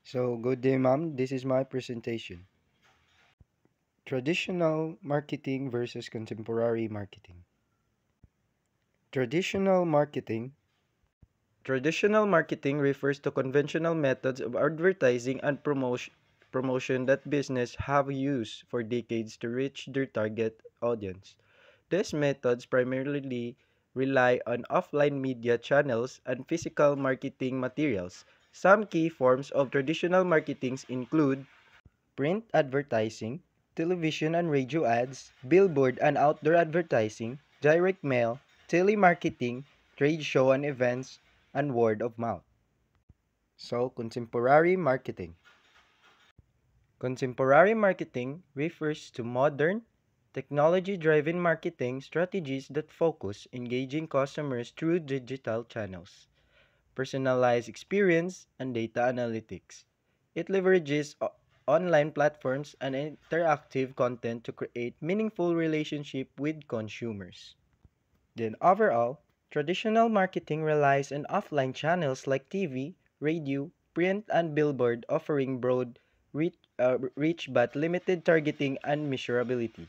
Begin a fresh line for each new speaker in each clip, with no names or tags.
So, good day, ma'am. This is my presentation. Traditional marketing versus contemporary marketing. Traditional marketing. Traditional marketing refers to conventional methods of advertising and promotion that business have used for decades to reach their target audience. These methods primarily rely on offline media channels and physical marketing materials. Some key forms of traditional marketing include print advertising, television and radio ads, billboard and outdoor advertising, direct mail, telemarketing, trade show and events, and word of mouth. So, contemporary marketing. Contemporary marketing refers to modern, technology-driven marketing strategies that focus engaging customers through digital channels, personalized experience, and data analytics. It leverages online platforms and interactive content to create meaningful relationship with consumers. Then overall, traditional marketing relies on offline channels like TV, radio, print, and billboard offering broad reach but limited targeting and measurability.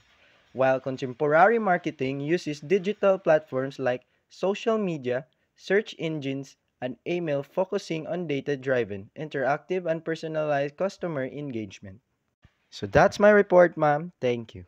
While contemporary marketing uses digital platforms like social media, search engines, and email focusing on data-driven, interactive, and personalized customer engagement. So that's my report, ma'am. Thank you.